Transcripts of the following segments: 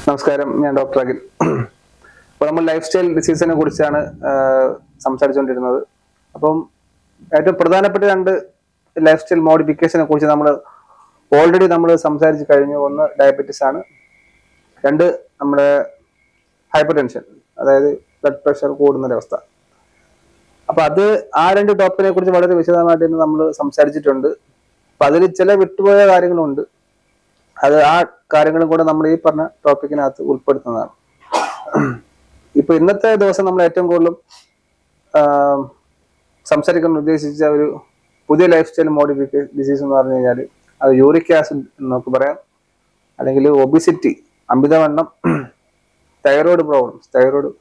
നമസ്കാരം, ഞാൻ ഡോക്ടർ അഖിൽ. അപ്പോൾ നമ്മൾ ലൈഫ് സ്റ്റൈൽ ഡിസീസിനെ കുറിച്ചാണ് സംസാരിച്ചുകൊണ്ടിരുന്നത്. അപ്പം ഏറ്റവും പ്രധാനപ്പെട്ട രണ്ട് ലൈഫ് സ്റ്റൈൽ മോഡിഫിക്കേഷനെ കുറിച്ച് ഓൾറെഡി നമ്മൾ സംസാരിച്ച് കഴിഞ്ഞു. ഒന്ന് ഡയബറ്റീസ് ആണ്, രണ്ട് നമ്മുടെ ഹൈപ്പർ ടെൻഷൻ, അതായത് ബ്ലഡ് പ്രഷർ കൂടുന്നൊരവസ്ഥ. അപ്പൊ ആ രണ്ട് ടോപ്പിനെ കുറിച്ച് വളരെ വിശദമായിട്ട് തന്നെ നമ്മൾ സംസാരിച്ചിട്ടുണ്ട്. അപ്പൊ അതിൽ ചില വിട്ടുപോയ കാര്യങ്ങളുണ്ട്. ആ കാര്യങ്ങളും കൂടെ നമ്മൾ ഈ പറഞ്ഞ ടോപ്പിക്കിനകത്ത് ഉൾപ്പെടുത്തുന്നതാണ്. ഇപ്പൊ ഇന്നത്തെ ദിവസം നമ്മൾ ഏറ്റവും കൂടുതലും സംസാരിക്കാൻ ഉദ്ദേശിച്ച ഒരു പുതിയ ലൈഫ് സ്റ്റൈൽ മോഡിഫിക്കേഷൻ ഡിസീസ് എന്ന് പറഞ്ഞു കഴിഞ്ഞാൽ അത് യൂറിക് ആസിഡ് എന്ന് നമുക്ക് പറയാം, അല്ലെങ്കിൽ ഒബിസിറ്റി, അമിതവണ്ണം, തൈറോയ്ഡ് പ്രോബ്ലംസ്,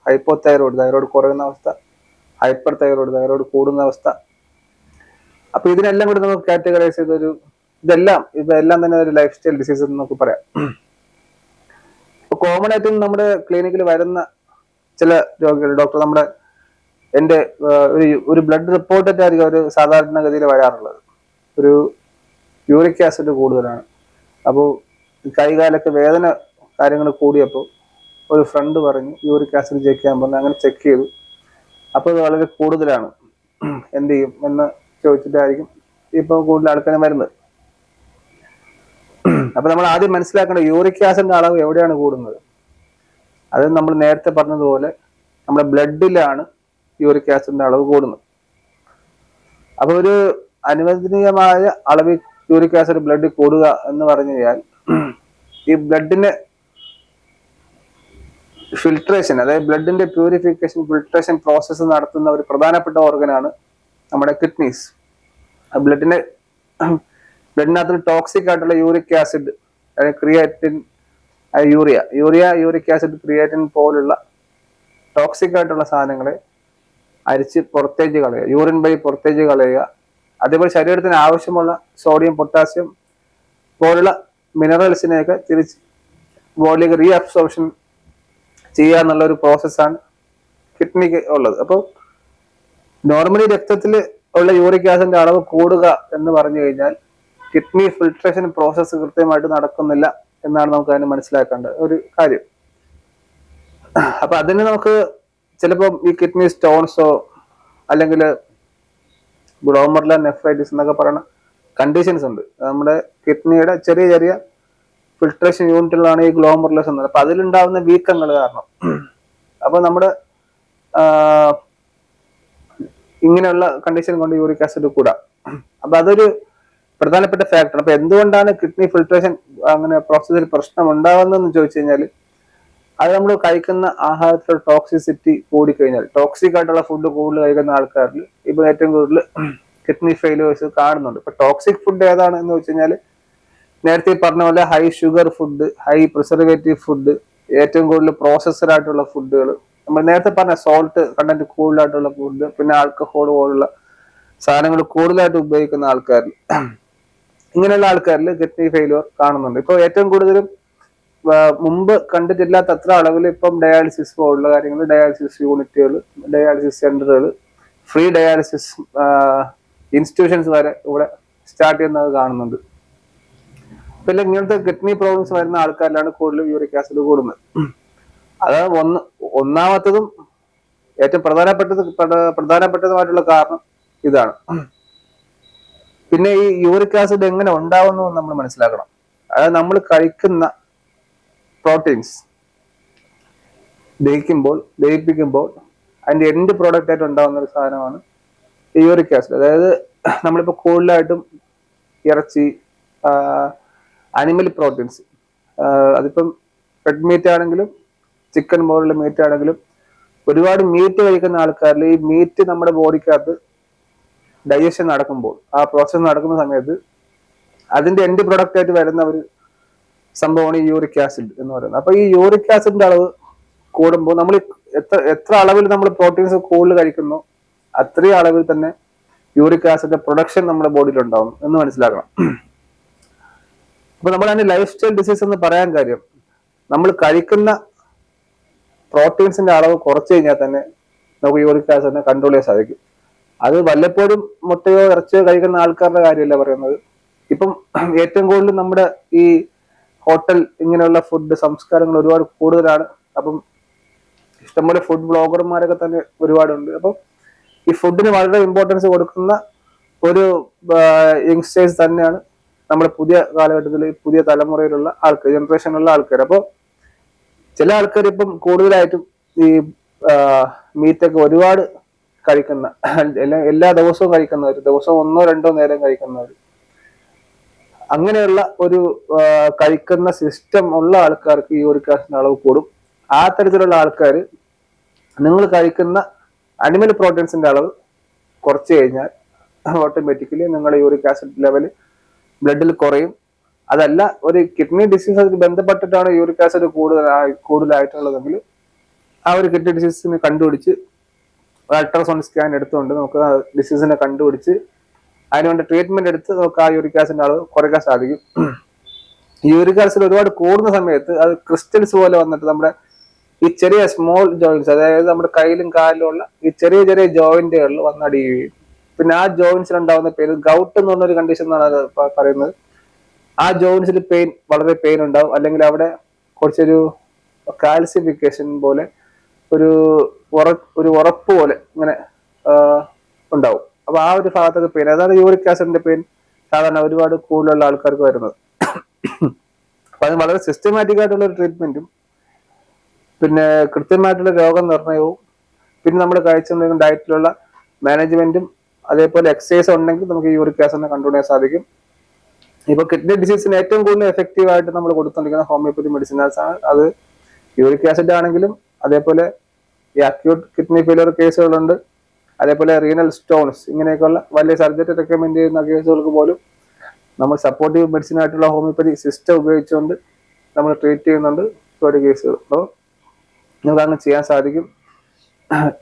ഹൈപ്പോ തൈറോയ്ഡ് കുറയുന്ന അവസ്ഥ, ഹൈപ്പർ തൈറോയ്ഡ് കൂടുന്ന അവസ്ഥ. അപ്പൊ ഇതിനെല്ലാം കൂടി നമുക്ക് കാറ്റഗറൈസ് ചെയ്തൊരു ഇതെല്ലാം തന്നെ ഒരു ലൈഫ് സ്റ്റൈൽ ഡിസീസ് എന്ന് നമുക്ക് പറയാം. ഇപ്പൊ കോമൺ ആയിട്ടും നമ്മുടെ ക്ലിനിക്കിൽ വരുന്ന ചില രോഗികൾ, ഡോക്ടർ എന്റെ ഒരു ബ്ലഡ് റിപ്പോർട്ടഡ് ആയിരിക്കും ഒരു സാധാരണഗതിയിൽ വരാറുള്ളത്. ഒരു യൂറിക് ആസിഡ് കൂടുതലാണ്. അപ്പോൾ കൈകാലൊക്കെ വേദന കാര്യങ്ങൾ കൂടിയപ്പോൾ ഒരു ഫ്രണ്ട് പറഞ്ഞു യൂറിക് ആസിഡ് ചെക്ക് ചെയ്യാൻ പറഞ്ഞു. അങ്ങനെ ചെക്ക് ചെയ്തു. അപ്പോൾ അത് വളരെ കൂടുതലാണ്, എന്ത് ചെയ്യും എന്ന് ചോദിച്ചിട്ടായിരിക്കും ഇപ്പോൾ കൂടുതൽ ആൾക്കാരെ വരുന്നത്. അപ്പൊ നമ്മൾ ആദ്യം മനസ്സിലാക്കേണ്ട യൂറിക് ആസിഡിന്റെ അളവ് എവിടെയാണ് കൂടുന്നത്? അത് നമ്മൾ നേരത്തെ പറഞ്ഞതുപോലെ നമ്മുടെ ബ്ലഡിലാണ് യൂറിക് ആസിഡിന്റെ അളവ് കൂടുന്നത്. അപ്പൊ ഒരു അനുവദനീയമായ അളവിൽ യൂറിക് ആസിഡ് ബ്ലഡിൽ കൂടുക എന്ന് പറഞ്ഞു കഴിഞ്ഞാൽ ഈ ബ്ലഡിന്റെ ഫിൽട്രേഷൻ, അതായത് ബ്ലഡിന്റെ പ്യൂരിഫിക്കേഷൻ ഫിൽട്രേഷൻ പ്രോസസ്സ് നടത്തുന്ന ഒരു പ്രധാനപ്പെട്ട ഓർഗനാണ് നമ്മുടെ കിഡ്നീസ്. ബ്ലഡിനകത്ത് ടോക്സിക് ആയിട്ടുള്ള uric acid, creatine, uric acid, creatine പോലുള്ള ടോക്സിക് ആയിട്ടുള്ള സാധനങ്ങളെ അരിച്ച് പുറത്തേക്ക് കളയുക, യൂറിൻ വഴി പുറത്തേക്ക് കളയുക. അതേപോലെ ശരീരത്തിന് ആവശ്യമുള്ള സോഡിയം, പൊട്ടാസ്യം പോലുള്ള മിനറൽസിനെയൊക്കെ തിരിച്ച് ബോഡിയിലേക്ക് റീ അബ്സോർപ്ഷൻ ചെയ്യുക എന്നുള്ള ഒരു പ്രോസസ്സാണ് കിഡ്നിക്ക് ഉള്ളത്. അപ്പോൾ നോർമലി രക്തത്തിൽ ഉള്ള യൂറിക് ആസിഡിന്റെ അളവ് കൂടുക എന്ന് പറഞ്ഞു കഴിഞ്ഞാൽ കിഡ്നി ഫിൽട്രേഷൻ പ്രോസസ്സ് കൃത്യമായിട്ട് നടക്കുന്നില്ല എന്നാണ് നമുക്ക് അതിന് മനസ്സിലാക്കേണ്ട ഒരു കാര്യം. അപ്പൊ അതിന് നമുക്ക് ചിലപ്പോൾ ഈ കിഡ്നി സ്റ്റോൺസോ അല്ലെങ്കിൽ ഗ്ലോമർല നെഫ്രൈറ്റിസ് എന്നൊക്കെ പറയുന്ന കണ്ടീഷൻസ് ഉണ്ട്. നമ്മുടെ കിഡ്നിയുടെ ചെറിയ ചെറിയ ഫിൽട്രേഷൻ യൂണിറ്റുകളാണ് ഈ ഗ്ലോമർലസ് എന്നത്. അപ്പൊ അതിലുണ്ടാവുന്ന വീക്കങ്ങൾ കാരണം അപ്പൊ നമ്മുടെ ഇങ്ങനെയുള്ള കണ്ടീഷൻ കൊണ്ട് യൂറിക് ആസിഡ് കൂടാം. അപ്പൊ അതൊരു പ്രധാനപ്പെട്ട ഫാക്ടർ. അപ്പൊ എന്തുകൊണ്ടാണ് കിഡ്നി ഫിൽട്രേഷൻ അങ്ങനെ പ്രോസസ്സിൽ പ്രശ്നം ഉണ്ടാവുന്നതെന്ന് ചോദിച്ചു കഴിഞ്ഞാൽ അത് നമ്മൾ കഴിക്കുന്ന ആഹാരത്തിൽ ടോക്സിസിറ്റി കൂടിക്കഴിഞ്ഞാൽ, ടോക്സിക് ആയിട്ടുള്ള ഫുഡ് കൂടുതൽ കഴിക്കുന്ന ആൾക്കാരിൽ ഇപ്പൊ ഏറ്റവും കൂടുതൽ കിഡ്നി ഫെയിലിയേഴ്സ് കാണുന്നുണ്ട്. ഇപ്പൊ ടോക്സിക് ഫുഡ് ഏതാണ് എന്ന് വെച്ച് കഴിഞ്ഞാൽ നേരത്തെ പറഞ്ഞ പോലെ high sugar food, high preservative food, ഏറ്റവും കൂടുതൽ പ്രോസസ്സഡ് ആയിട്ടുള്ള ഫുഡുകൾ, നമ്മൾ നേരത്തെ പറഞ്ഞ സോൾട്ട് കണ്ടന്റ് കൂടുതലായിട്ടുള്ള ഫുഡ്, പിന്നെ ആൽക്കഹോൾ പോലുള്ള സാധനങ്ങൾ കൂടുതലായിട്ട് ഉപയോഗിക്കുന്ന ആൾക്കാരിൽ, ഇങ്ങനെയുള്ള ആൾക്കാരിൽ കിഡ്നി ഫെയിലിയർ കാണുന്നുണ്ട്. ഇപ്പൊ ഏറ്റവും കൂടുതലും മുമ്പ് കണ്ടിട്ടില്ലാത്ത അത്ര അളവിൽ ഇപ്പം ഡയാലിസിസ് പോലുള്ള കാര്യങ്ങൾ, ഡയാലിസിസ് യൂണിറ്റുകൾ, ഡയാലിസിസ് സെന്ററുകൾ, ഫ്രീ ഡയാലിസിസ് ഇൻസ്റ്റിറ്റ്യൂഷൻസ് വരെ ഇവിടെ സ്റ്റാർട്ട് ചെയ്യുന്നത് കാണുന്നുണ്ട്. പിന്നെ ഇങ്ങനത്തെ കിഡ്നി പ്രോബ്ലംസ് വരുന്ന ആൾക്കാരിലാണ് കൂടുതലും യൂറിക് ആസിഡ് കൂടുന്നത്. അത് ഒന്നാമത്തതും ഏറ്റവും പ്രധാനപ്പെട്ടതുമായിട്ടുള്ള കാരണം ഇതാണ്. പിന്നെ ഈ യൂറിക് ആസിഡ് എങ്ങനെ ഉണ്ടാവുന്നു നമ്മൾ മനസ്സിലാക്കണം. അതായത് നമ്മൾ കഴിക്കുന്ന പ്രോട്ടീൻസ് ദഹിപ്പിക്കുമ്പോൾ അതിന്റെ എൻഡ് പ്രോഡക്റ്റ് ആയിട്ട് ഉണ്ടാകുന്ന ഒരു സാധനമാണ് ഈ യൂറിക് ആസിഡ്. അതായത് നമ്മളിപ്പോ കൂടുതലായിട്ടും ഇറച്ചി, അനിമൽ പ്രോട്ടീൻസ്, അതിപ്പം റെഡ് മീറ്റ് ആണെങ്കിലും ചിക്കൻ പോലുള്ള മീറ്റ് ആണെങ്കിലും ഒരുപാട് മീറ്റ് കഴിക്കുന്ന ആൾക്കാരിൽ ഈ മീറ്റ് നമ്മുടെ ബോഡിക്കകത്ത് ഡൈജഷൻ നടക്കുമ്പോൾ, ആ പ്രോസസ്സ് നടക്കുന്ന സമയത്ത് അതിന്റെ എൻഡ് പ്രൊഡക്റ്റ് ആയിട്ട് വരുന്ന ഒരു സംഭവമാണ് ഈ യൂറിക് ആസിഡ് എന്ന് പറയുന്നത്. അപ്പൊ ഈ യൂറിക് ആസിഡിന്റെ അളവ് കൂടുമ്പോൾ നമ്മൾ എത്ര അളവിൽ നമ്മൾ പ്രോട്ടീൻസ് കൂടുതൽ കഴിക്കുന്നു അത്രയും അളവിൽ തന്നെ യൂറിക് ആസിഡിന്റെ പ്രൊഡക്ഷൻ നമ്മുടെ ബോഡിയിൽ ഉണ്ടാവും എന്ന് മനസ്സിലാക്കണം. അപ്പൊ നമ്മൾ അതിന്റെ ലൈഫ് സ്റ്റൈൽ ഡിസീസ് എന്ന് പറയാൻ കാര്യം, നമ്മൾ കഴിക്കുന്ന പ്രോട്ടീൻസിന്റെ അളവ് കുറച്ച് കഴിഞ്ഞാൽ തന്നെ നമുക്ക് യൂറിക് ആസിഡിനെ കൺട്രോൾ ചെയ്യാൻ സാധിക്കും. അത് വല്ലപ്പോഴും മുട്ടയോ ഇറച്ചിയോ കഴിക്കുന്ന ആൾക്കാരുടെ കാര്യമല്ല പറയുന്നത്. ഇപ്പം ഏറ്റവും കൂടുതൽ നമ്മുടെ ഈ ഹോട്ടൽ ഇങ്ങനെയുള്ള ഫുഡ് സംസ്കാരങ്ങൾ ഒരുപാട് കൂടുതലാണ്. അപ്പം ഇഷ്ടംപോലെ ഫുഡ് ബ്ലോഗർമാരൊക്കെ തന്നെ ഒരുപാടുണ്ട്. അപ്പം ഈ ഫുഡിന് വളരെ ഇമ്പോർട്ടൻസ് കൊടുക്കുന്ന ഒരു യങ്സ്റ്റേഴ്സ് തന്നെയാണ് നമ്മുടെ പുതിയ കാലഘട്ടത്തിൽ പുതിയ തലമുറയിലുള്ള ആൾക്കാർ, ജനറേഷനിലുള്ള ആൾക്കാർ. അപ്പോൾ ചില ആൾക്കാർ ഇപ്പം കൂടുതലായിട്ടും ഈ മീറ്റൊക്കെ ഒരുപാട് കഴിക്കുന്ന, എല്ലാ ദിവസവും കഴിക്കുന്നവർ, ദിവസവും 1-2 നേരം കഴിക്കുന്നവർ, അങ്ങനെയുള്ള ഒരു കഴിക്കുന്ന സിസ്റ്റം ഉള്ള ആൾക്കാർക്ക് യൂറിക് ആസിഡിന്റെ അളവ് കൂടും. ആ തരത്തിലുള്ള ആൾക്കാർ നിങ്ങൾ കഴിക്കുന്ന അനിമൽ പ്രോട്ടീൻസിന്റെ അളവ് കുറച്ച് കഴിഞ്ഞാൽ ഓട്ടോമാറ്റിക്കലി നിങ്ങളുടെ യൂറിക് ആസിഡ് ലെവൽ ബ്ലഡിൽ കുറയും. അതല്ല ഒരു കിഡ്നി ഡിസീസ് ബന്ധപ്പെട്ടിട്ടാണ് യൂറിക് ആസിഡ് കൂടുതലായിട്ടുള്ളതെങ്കിൽ ആ ഒരു കിഡ്നി ഡിസീസിനെ കണ്ടുപിടിച്ച് അൾട്രാസൗണ്ട് സ്കാൻ എടുത്തുകൊണ്ട് നമുക്ക് ആ ഡിസീസിനെ കണ്ടുപിടിച്ച് അതിനുവേണ്ട ട്രീറ്റ്മെന്റ് എടുത്ത് നമുക്ക് ആ യൂറിക് ആസിഡിന്റെ അളവ് കുറയ്ക്കാൻ സാധിക്കും. യൂറിക് ആസിഡ് ഒരുപാട് കൂടുന്ന സമയത്ത് അത് ക്രിസ്റ്റൽസ് പോലെ വന്നിട്ട് നമ്മുടെ ഈ ചെറിയ സ്മോൾ ജോയിന്റ്സ്, അതായത് നമ്മുടെ കയ്യിലും കാലിലും ഉള്ള ഈ ചെറിയ ചെറിയ ജോയിന്റുകളിൽ വന്നടിയുകയും പിന്നെ ആ ജോയിന്റ്സിൽ ഉണ്ടാവുന്ന പേര് ഗൗട്ട് എന്ന് പറഞ്ഞൊരു കണ്ടീഷൻ എന്നാണ് അത് പറയുന്നത്. ആ ജോയിന്റ്സിൽ വളരെ പെയിൻ ഉണ്ടാവും, അല്ലെങ്കിൽ അവിടെ കുറച്ചൊരു കാൽസിഫിക്കേഷൻ പോലെ ഒരു ഉറപ്പ് പോലെ ഇങ്ങനെ ഉണ്ടാവും. അപ്പൊ ആ ഒരു ഭാഗത്തൊക്കെ പെയിൻ, അതാണ് യൂറിക് ആസിഡിന്റെ പെയിൻ സാധാരണ ഒരുപാട് കൂടുതലുള്ള ആൾക്കാർക്ക് വരുന്നത്. അപ്പൊ അത് വളരെ സിസ്റ്റമാറ്റിക് ആയിട്ടുള്ള ഒരു ട്രീറ്റ്മെന്റും പിന്നെ കൃത്യമായിട്ടുള്ള രോഗനിർണയവും പിന്നെ നമ്മൾ കഴിച്ചുകൊണ്ടിരിക്കുന്ന ഡയറ്റിലുള്ള മാനേജ്മെന്റും അതേപോലെ എക്സസൈസ് ഉണ്ടെങ്കിൽ നമുക്ക് യൂറിക് ആസിഡിനെ കൺട്രോൾ ചെയ്യാൻ സാധിക്കും. ഇപ്പൊ കിഡ്നി ഡിസീസിന് ഏറ്റവും കൂടുതൽ എഫക്റ്റീവ് ആയിട്ട് നമ്മൾ കൊടുത്തോണ്ടിരിക്കുന്ന ഹോമിയോപ്പതി മെഡിസിൻസ് ആണ്. അത് യൂറിക് ആസിഡ് ആണെങ്കിലും അതേപോലെ ഈ അക്യൂട്ട് കിഡ്നി ഫെയിലിയർ കേസുകളുണ്ട്, അതേപോലെ റീനൽ സ്റ്റോൺസ്, ഇങ്ങനെയൊക്കെയുള്ള വലിയ സർജറി റെക്കമെൻഡ് ചെയ്യുന്ന കേസുകൾക്ക് പോലും നമ്മൾ സപ്പോർട്ടീവ് മെഡിസിൻ ആയിട്ടുള്ള ഹോമിയോപ്പതി സിസ്റ്റം ഉപയോഗിച്ചുകൊണ്ട് നമ്മൾ ട്രീറ്റ് ചെയ്യുന്നുണ്ട് ഒരുപാട് കേസുകൾ. അപ്പോൾ നമുക്ക് അങ്ങനെ ചെയ്യാൻ സാധിക്കും.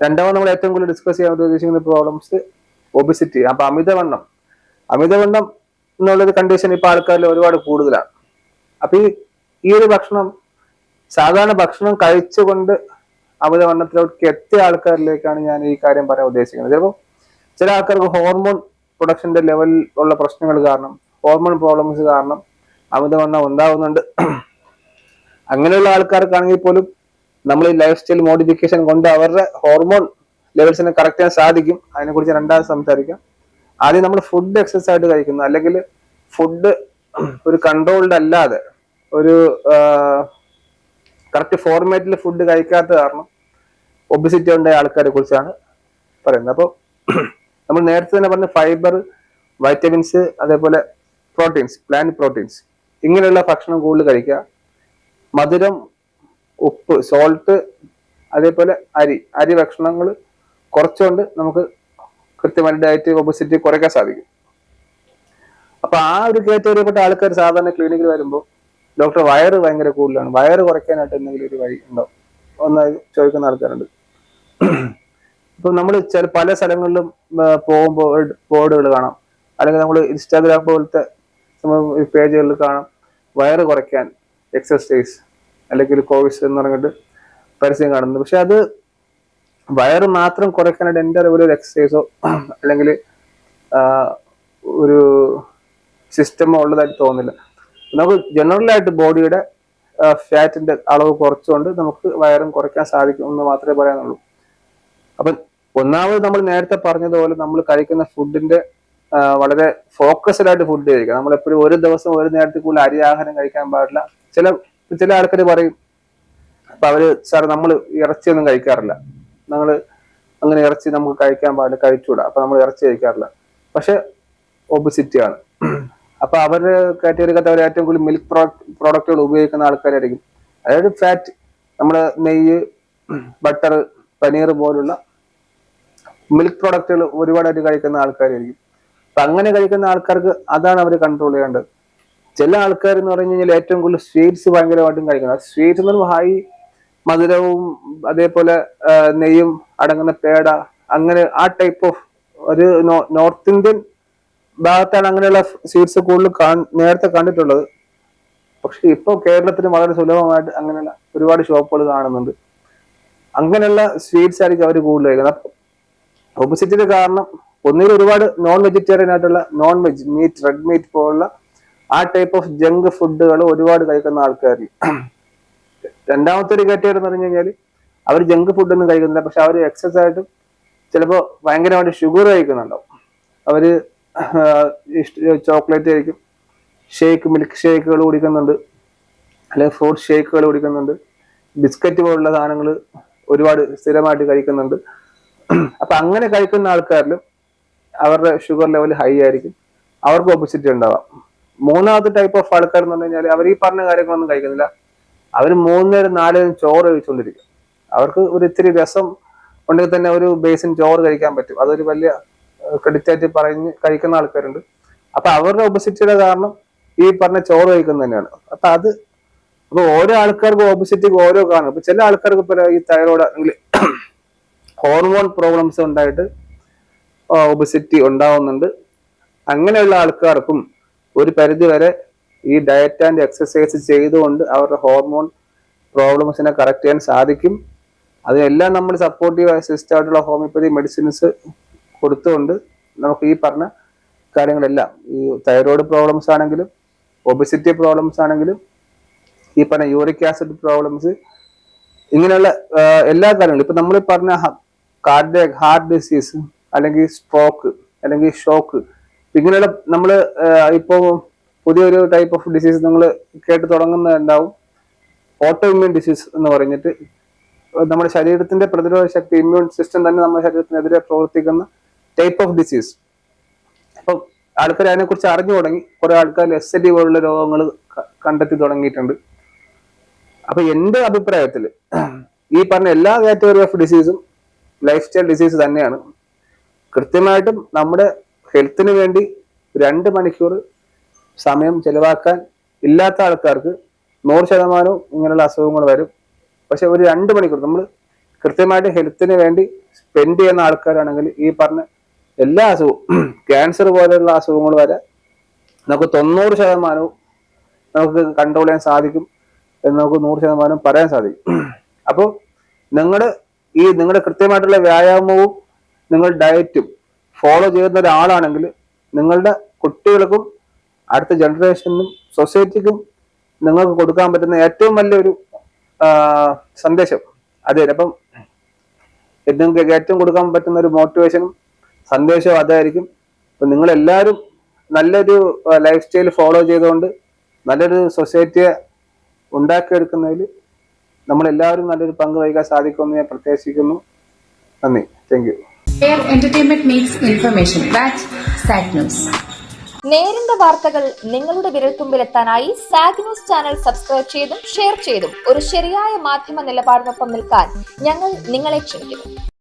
രണ്ടാമത് നമ്മൾ ഏറ്റവും കൂടുതൽ ഡിസ്കസ് ചെയ്യാൻ ഉദ്ദേശിക്കുന്ന പ്രോബ്ലംസ് ഒബിസിറ്റി. അപ്പൊ അമിതവണ്ണം എന്നുള്ളൊരു കണ്ടീഷൻ ഇപ്പൊ ആൾക്കാരിൽ ഒരുപാട് കൂടുതലാണ്. അപ്പൊ ഈ ഒരു ഭക്ഷണം, സാധാരണ ഭക്ഷണം കഴിച്ചുകൊണ്ട് അമിതവണ്ണത്തിലേക്ക് എത്തിയ ആൾക്കാരിലേക്കാണ് ഞാൻ ഈ കാര്യം പറയാൻ ഉദ്ദേശിക്കുന്നത്. ചിലപ്പോൾ ചില ആൾക്കാർക്ക് ഹോർമോൺ പ്രൊഡക്ഷന്റെ ലെവലിൽ ഉള്ള പ്രശ്നങ്ങൾ കാരണം, ഹോർമോൺ പ്രോബ്ലംസ് കാരണം അമിതവണ്ണം ഉണ്ടാവുന്നുണ്ട്. അങ്ങനെയുള്ള ആൾക്കാർക്കാണെങ്കിൽ പോലും നമ്മൾ ഈ ലൈഫ് സ്റ്റൈൽ മോഡിഫിക്കേഷൻ കൊണ്ട് അവരുടെ ഹോർമോൺ ലെവൽസിനെ കറക്റ്റ് ചെയ്യാൻ സാധിക്കും. അതിനെക്കുറിച്ച് രണ്ടാമത് സംസാരിക്കാം. ആദ്യം നമ്മൾ ഫുഡ് എക്സസ് ആയിട്ട് കഴിക്കുന്നു, അല്ലെങ്കിൽ ഫുഡ് ഒരു കൺട്രോൾഡ് അല്ലാതെ ഒരു കറക്റ്റ് ഫോർമാറ്റിൽ ഫുഡ് കഴിക്കാത്ത കാരണം ഒബിസിറ്റി ഉണ്ടായ ആൾക്കാരെ കുറിച്ചാണ് പറയുന്നത്. അപ്പോൾ നമ്മൾ നേരത്തെ തന്നെ പറഞ്ഞ ഫൈബർ, വൈറ്റമിൻസ്, അതേപോലെ പ്രോട്ടീൻസ്, പ്ലാന്റ് പ്രോട്ടീൻസ്, ഇങ്ങനെയുള്ള ഭക്ഷണം കൂടുതൽ കഴിക്കുക. മധുരം, ഉപ്പ്, സോൾട്ട്, അതേപോലെ അരി ഭക്ഷണങ്ങൾ കുറച്ചുകൊണ്ട് നമുക്ക് കൃത്യമായിട്ട് ഡയറ്റ് ഒബിസിറ്റി കുറയ്ക്കാൻ സാധിക്കും. അപ്പൊ ആ ഒരു കാറ്റഗറിയിൽപ്പെട്ട ആൾക്കാർ സാധാരണ ക്ലിനിക്കിൽ വരുമ്പോൾ ഡോക്ടർ വയറ് ഭയങ്കര കൂടുതലാണ്, വയറ് കുറയ്ക്കാനായിട്ട് എന്തെങ്കിലും ഒരു വഴി ഉണ്ടോ ഒന്നായി ചോദിക്കുന്ന ആൾക്കാരുണ്ട്. ഇപ്പൊ നമ്മൾ പല സ്ഥലങ്ങളിലും പോകുമ്പോൾ ബോർഡുകൾ കാണാം, അല്ലെങ്കിൽ നമ്മൾ ഇൻസ്റ്റാഗ്രാം പോലത്തെ പേജുകളിൽ കാണാം വയറ് കുറയ്ക്കാൻ എക്സർസൈസ് അല്ലെങ്കിൽ കോവിസ് എന്ന് പറഞ്ഞിട്ട് പരസ്യം കാണുന്നത്. പക്ഷെ അത് വയറ് മാത്രം കുറയ്ക്കാനായിട്ട് എൻ്റെ അറിവിൽ ഒരു എക്സസൈസോ അല്ലെങ്കിൽ ഒരു സിസ്റ്റമോ ഉള്ളതായിട്ട് തോന്നുന്നില്ല. നമുക്ക് ജനറലായിട്ട് ബോഡിയുടെ ഫാറ്റിന്റെ അളവ് കുറച്ചുകൊണ്ട് നമുക്ക് വയറും കുറയ്ക്കാൻ സാധിക്കും എന്ന് മാത്രമേ പറയാനുള്ളൂ. അപ്പൊ ഒന്നാമത് നമ്മൾ നേരത്തെ പറഞ്ഞതുപോലെ നമ്മൾ കഴിക്കുന്ന ഫുഡിന്റെ വളരെ ഫോക്കസ്ഡ് ആയിട്ട് ഫുഡ് കഴിക്കുക. നമ്മളെപ്പോഴും ഒരു ദിവസം ഒരു നേരത്തിൽ കൂടുതൽ അരി ആഹാരം കഴിക്കാൻ പാടില്ല. ചില ആൾക്കാർ പറയും, അപ്പൊ അവര് സാർ നമ്മൾ ഇറച്ചിയൊന്നും കഴിക്കാറില്ല, അങ്ങനെ ഇറച്ചി നമുക്ക് കഴിക്കാൻ പാടില്ല, കഴിച്ചുകൂടാ, അപ്പൊ നമ്മൾ ഇറച്ചി കഴിക്കാറില്ല. പക്ഷെ ഒബിസിറ്റിയാണ്. അപ്പൊ അവരുടെ കാറ്റഗറിക്കകത്ത് അവർ ഏറ്റവും കൂടുതൽ മിൽക്ക് പ്രോഡക്റ്റുകൾ ഉപയോഗിക്കുന്ന ആൾക്കാരായിരിക്കും. അതായത് ഫാറ്റ്, നമ്മുടെ നെയ്യ്, ബട്ടർ, പനീർ പോലുള്ള മിൽക്ക് പ്രോഡക്റ്റുകൾ ഒരുപാടായിട്ട് കഴിക്കുന്ന ആൾക്കാരായിരിക്കും. അപ്പൊ അങ്ങനെ കഴിക്കുന്ന ആൾക്കാർക്ക് അതാണ് അവർ കൺട്രോൾ ചെയ്യേണ്ടത്. ചില ആൾക്കാർ എന്ന് പറഞ്ഞു കഴിഞ്ഞാൽ ഏറ്റവും കൂടുതൽ സ്വീറ്റ്സ് ഭയങ്കരമായിട്ടും കഴിക്കുന്നത്. സ്വീറ്റ്സ് എന്ന് പറയുമ്പോൾ ഹൈ മധുരവും അതേപോലെ നെയ്യും അടങ്ങുന്ന പേട, അങ്ങനെ ആ ടൈപ്പ് ഓഫ് ഒരു നോർത്ത് ഇന്ത്യൻ ഭാഗത്താണ് അങ്ങനെയുള്ള സ്വീറ്റ്സ് കൂടുതൽ നേരത്തെ കണ്ടിട്ടുള്ളത്. പക്ഷെ ഇപ്പൊ കേരളത്തിന് വളരെ സുലഭമായിട്ട് അങ്ങനെയുള്ള ഒരുപാട് ഷോപ്പുകൾ കാണുന്നുണ്ട്. അങ്ങനെയുള്ള സ്വീറ്റ്സ് ആയിരിക്കും അവർ കൂടുതൽ കഴിക്കുന്നത്. ഒബിസിറ്റിയുടെ കാരണം ഒന്നുകിൽ ഒരുപാട് നോൺ വെജിറ്റേറിയൻ ആയിട്ടുള്ള non veg meat, red meat പോലുള്ള ആ ടൈപ്പ് ഓഫ് ജങ്ക് ഫുഡുകൾ ഒരുപാട് കഴിക്കുന്ന ആൾക്കാരിൽ. രണ്ടാമത്തെ ഒരു കാറ്റഗറി എന്ന് പറഞ്ഞു കഴിഞ്ഞാൽ അവർ ജങ്ക് ഫുഡ് ഒന്നും കഴിക്കുന്നില്ല, പക്ഷെ അവർ എക്സസ് ആയിട്ട് ചിലപ്പോൾ ഭയങ്കരമായിട്ട് ഷുഗർ കഴിക്കുന്നുണ്ടാവും. അവര് ചോക്ലേറ്റ് കഴിക്കും, മിൽക്ക് ഷേക്കുകൾ കുടിക്കുന്നുണ്ട്, അല്ലെങ്കിൽ ഫ്രൂട്ട് ഷേക്കുകൾ കുടിക്കുന്നുണ്ട്, ബിസ്ക്കറ്റ് പോലുള്ള സാധനങ്ങൾ ഒരുപാട് സ്ഥിരമായിട്ട് കഴിക്കുന്നുണ്ട്. അപ്പൊ അങ്ങനെ കഴിക്കുന്ന ആൾക്കാരിലും അവരുടെ ഷുഗർ ലെവൽ ഹൈ ആയിരിക്കും, അവർക്ക് ഒബസിറ്റി ഉണ്ടാവാം. മൂന്നാമത്തെ ടൈപ്പ് ഓഫ് ആൾക്കാർ എന്ന് പറഞ്ഞു കഴിഞ്ഞാൽ അവർ ഈ പറഞ്ഞ കാര്യങ്ങളൊന്നും കഴിക്കുന്നില്ല, അവർ 3 നേരം 4 നേരം ചോറ് കഴിച്ചുകൊണ്ടിരിക്കും. അവർക്ക് ഒരു ഇത്തിരി രസം ഉണ്ടെങ്കിൽ തന്നെ ഒരു ബേസിൻ ചോറ് കഴിക്കാൻ പറ്റും, അതൊരു വലിയ ക്രെഡിറ്റ് ആയിട്ട് പറഞ്ഞ് കഴിക്കുന്ന ആൾക്കാരുണ്ട്. അപ്പൊ അവരുടെ ഒബസിറ്റിയുടെ കാരണം ഈ പറഞ്ഞ ചോറ് കഴിക്കുന്നത് തന്നെയാണ്. അപ്പൊ ഓരോ ആൾക്കാർക്കും ഒബസിറ്റിക്ക് ഓരോ കാരണം. ഇപ്പൊ ചില ആൾക്കാർക്ക് ഇപ്പൊ ഈ തൈറോയ്ഡ് അല്ലെങ്കിൽ ഹോർമോൺ പ്രോബ്ലംസ് ഉണ്ടായിട്ട് ഒബസിറ്റി ഉണ്ടാവുന്നുണ്ട്. അങ്ങനെയുള്ള ആൾക്കാർക്കും ഒരു പരിധി വരെ ഈ ഡയറ്റ് ആൻഡ് എക്സസൈസ് ചെയ്തുകൊണ്ട് അവരുടെ ഹോർമോൺ പ്രോബ്ലംസിനെ കറക്റ്റ് ചെയ്യാൻ സാധിക്കും. അതിനെല്ലാം നമ്മൾ സപ്പോർട്ടീവ് സിസ്റ്റം ആയിട്ടുള്ള ഹോമിയോപ്പതി മെഡിസിൻസ് കൊടുത്തുകൊണ്ട് നമുക്ക് ഈ പറഞ്ഞ കാര്യങ്ങളെല്ലാം, ഈ തൈറോയ്ഡ് പ്രോബ്ലംസ് ആണെങ്കിലും ഒബസിറ്റി പ്രോബ്ലംസ് ആണെങ്കിലും ഈ പറഞ്ഞ യൂറിക് ആസിഡ് പ്രോബ്ലംസ്, ഇങ്ങനെയുള്ള എല്ലാ കാര്യങ്ങളും, ഇപ്പൊ നമ്മൾ പറഞ്ഞ ഹാർട്ട് ഡിസീസ് അല്ലെങ്കിൽ സ്ട്രോക്ക് അല്ലെങ്കിൽ ഷോക്ക്, ഇങ്ങനെയുള്ള നമ്മൾ ഇപ്പോ പുതിയൊരു ടൈപ്പ് ഓഫ് ഡിസീസ് നിങ്ങൾ കേട്ട് തുടങ്ങുന്നുണ്ടാവും, ഓട്ടോ ഇമ്മ്യൂൺ ഡിസീസ് എന്ന് പറഞ്ഞിട്ട്. നമ്മുടെ ശരീരത്തിന്റെ പ്രതിരോധ ശക്തി, ഇമ്മ്യൂൺ സിസ്റ്റം തന്നെ നമ്മുടെ ശരീരത്തിനെതിരെ പ്രവർത്തിക്കുന്ന ടൈപ്പ് ഓഫ് ഡിസീസ്. അപ്പൊ ആൾക്കാർ അതിനെക്കുറിച്ച് അറിഞ്ഞു തുടങ്ങി, കുറെ ആൾക്കാർ SLE പോലുള്ള രോഗങ്ങൾ കണ്ടെത്തി തുടങ്ങിയിട്ടുണ്ട്. അപ്പൊ എന്റെ അഭിപ്രായത്തിൽ ഈ പറഞ്ഞ എല്ലാ കാറ്റഗറി ഓഫ് ഡിസീസും ലൈഫ് സ്റ്റൈൽ ഡിസീസ് തന്നെയാണ്. കൃത്യമായിട്ടും നമ്മുടെ ഹെൽത്തിന് വേണ്ടി 2 മണിക്കൂർ സമയം ചെലവാക്കാൻ ഇല്ലാത്ത ആൾക്കാർക്ക് 100% ഇങ്ങനെയുള്ള അസുഖങ്ങൾ വരും. പക്ഷെ ഒരു 2 മണിക്കൂർ നമ്മൾ കൃത്യമായിട്ട് ഹെൽത്തിന് വേണ്ടി സ്പെൻഡ് ചെയ്യുന്ന ആൾക്കാരാണെങ്കിൽ ഈ പറഞ്ഞ എല്ലാ അസുഖവും, ക്യാൻസർ പോലെയുള്ള അസുഖങ്ങൾ വരെ നമുക്ക് 90% നമുക്ക് കൺട്രോൾ ചെയ്യാൻ സാധിക്കും എന്ന് നമുക്ക് 100% പറയാൻ സാധിക്കും. അപ്പോൾ നിങ്ങളുടെ കൃത്യമായിട്ടുള്ള വ്യായാമവും നിങ്ങൾ ഡയറ്റും ഫോളോ ചെയ്യുന്ന ഒരാളാണെങ്കിൽ നിങ്ങളുടെ കുട്ടികൾക്കും അടുത്ത ജനറേഷനും സൊസൈറ്റിക്കും നിങ്ങൾക്ക് കൊടുക്കാൻ പറ്റുന്ന ഏറ്റവും വലിയൊരു സന്ദേശം അതായിരിക്കും. അപ്പം നിങ്ങൾക്ക് ഏറ്റവും കൊടുക്കാൻ പറ്റുന്ന ഒരു മോട്ടിവേഷനും സന്ദേശവും അതായിരിക്കും. അപ്പൊ നിങ്ങൾ എല്ലാവരും നല്ലൊരു ലൈഫ് സ്റ്റൈൽ ഫോളോ ചെയ്തുകൊണ്ട് നല്ലൊരു സൊസൈറ്റിയെ ഉണ്ടാക്കിയെടുക്കുന്നതിൽ നമ്മളെല്ലാവരും നല്ലൊരു പങ്ക് വഹിക്കാൻ സാധിക്കുമെന്ന് ഞാൻ പ്രത്യാശിക്കുന്നു. നന്ദി. Thank you. Entertainment meats information. That zag news. നേരിന്റെ വാർത്തകൾ നിങ്ങളുടെ വിരൽത്തുമ്പിലെത്താനായി സാഗ് ന്യൂസ് ചാനൽ സബ്സ്ക്രൈബ് ചെയ്തും ഷെയർ ചെയ്തും ഒരു ശരിയായ മാധ്യമ നിലപാടിനൊപ്പം നിൽക്കാൻ ഞങ്ങൾ നിങ്ങളെ ക്ഷണിക്കുന്നു.